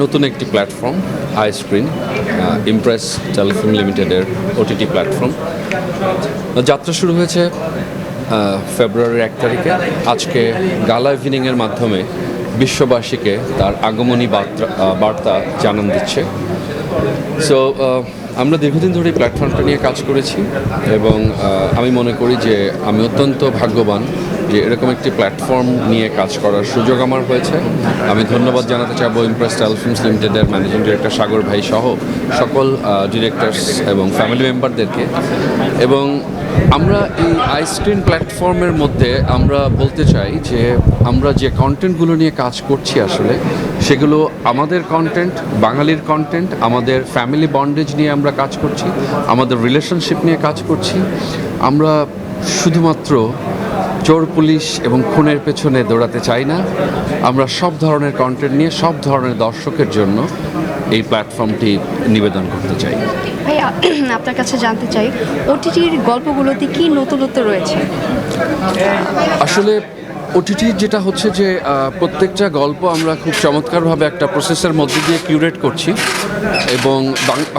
নতুন একটি platform আইস্ক্রিন Impress Telefilm লিমিটেডের ওটিটি প্ল্যাটফর্ম। যাত্রা শুরু হয়েছে ফেব্রুয়ারির 1 তারিখে। আজকে গালা ইভিনিংয়ের মাধ্যমে বিশ্ববাসীকে তার আগমনী বার্তা জানান দিচ্ছে। সো আমরা দীর্ঘদিন ধরে এই প্ল্যাটফর্মটা নিয়ে কাজ করেছি এবং আমি মনে করি যে আমি অত্যন্ত ভাগ্যবান যে এরকম একটি প্ল্যাটফর্ম নিয়ে কাজ করার সুযোগ আমার হয়েছে। আমি ধন্যবাদ জানাতে চাইবো ইমপ্রেস টেলিফিল্মস লিমিটেডের ম্যানেজিং ডিরেক্টর সাগর ভাই সহ সকল ডিরেক্টরস এবং ফ্যামিলি মেম্বারদেরকে। এবং আমরা এই আইস্ক্রিন প্ল্যাটফর্মের মধ্যে আমরা বলতে চাই যে আমরা যে কন্টেন্টগুলো নিয়ে কাজ করছি আসলে সেগুলো আমাদের কন্টেন্ট, বাঙালির কন্টেন্ট, আমাদের ফ্যামিলি বন্ডেজ নিয়ে আমরা কাজ করছি, আমাদের রিলেশনশিপ নিয়ে কাজ করছি। আমরা শুধুমাত্র চোর পুলিশ এবং খুনের পেছনে দৌড়াতে চাই না। আমরা সব ধরনের কন্টেন্ট নিয়ে সব ধরনের দর্শকের জন্য এই প্ল্যাটফর্মটি নিবেদন করতে চাই। ভাইয়া, আপনার কাছে জানতে চাই ওটিটির গল্পগুলোতে কি নতুনত্ব রয়েছে? আসলে ওটিটির যেটা হচ্ছে যে প্রত্যেকটা গল্প আমরা খুব চমৎকারভাবে একটা প্রসেসের মধ্যে দিয়ে কিউরেট করছি এবং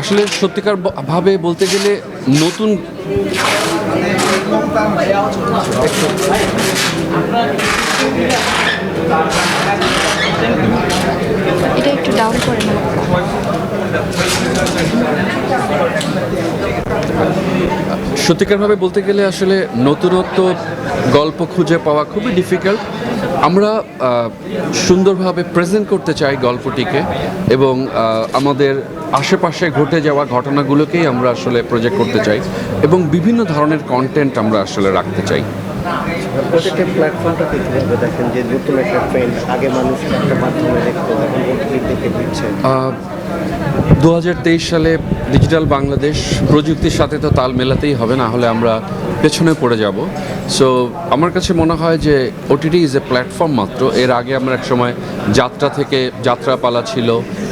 আসলে সত্যিকার ভাবে বলতে গেলে নতুন এটা একটু ডাউন করে নেব। সত্যিকারভাবে বলতে গেলে আসলে নতুনত্ব গল্প খুঁজে পাওয়া খুবই ডিফিকাল্ট। আমরা সুন্দরভাবে প্রেজেন্ট করতে চাই গল্পটিকে এবং আমাদের আশেপাশে ঘটে যাওয়া ঘটনাগুলোকেই আমরা আসলে প্রজেক্ট করতে চাই এবং বিভিন্ন ধরনের কন্টেন্ট আমরা আসলে রাখতে চাই। প্রত্যেকটা প্ল্যাটফর্মটাকে কীভাবে দেখেন যে নতুন একটা ট্রেন্ড, আগে মানুষ একটা মাধ্যমে দেখতো, এখন ওটিটি দেখে দিচ্ছে। 2023 সালে ডিজিটাল বাংলাদেশ, প্রযুক্তির সাথে তো তাল মেলাতেই হবে, না হলে আমরা পেছনে পড়ে যাব। সো আমার কাছে মনে হয় যে ওটিটি ইজ এ প্ল্যাটফর্ম মাত্র। এর আগে আমরা এক সময় যাত্রা থেকে যাত্রাপালা ছিল,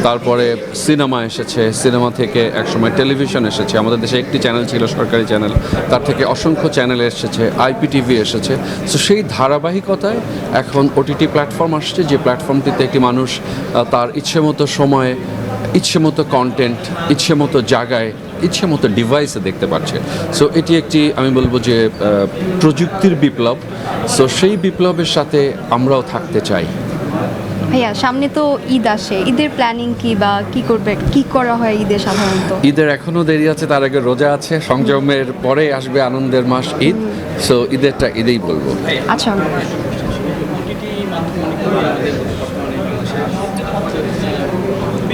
তারপরে সিনেমা এসেছে, সিনেমা থেকে এক সময় টেলিভিশন এসেছে, আমাদের দেশে একটি চ্যানেল ছিল সরকারি চ্যানেল, তার থেকে অসংখ্য চ্যানেল এসেছে, IPTV এসেছে। সো সেই ধারাবাহিকতায় এখন ওটিটি প্ল্যাটফর্ম আসছে, যে প্ল্যাটফর্মটিতে একটি মানুষ তার ইচ্ছে মতো সময়ে, ইচ্ছে মতো কন্টেন্ট, ইচ্ছে মতো জায়গায়, ইচ্ছে মতো ডিভাইসে দেখতে পাচ্ছে। সো এটি একটি, আমি বলবো যে প্রযুক্তির বিপ্লব। সো সেই বিপ্লবের সাথে আমরাও থাকতে চাই। ভাইয়া, সামনে তো ঈদ আসে, ঈদের প্ল্যানিং কি বা কি করবে, কি করা হয় ঈদে সাধারণত? ঈদের এখনও দেরি আছে, তার আগে রোজা আছে, সংযমের পরে আসবে আনন্দের মাস ঈদ। সো ঈদেরটা ঈদেই বলবো। আচ্ছা।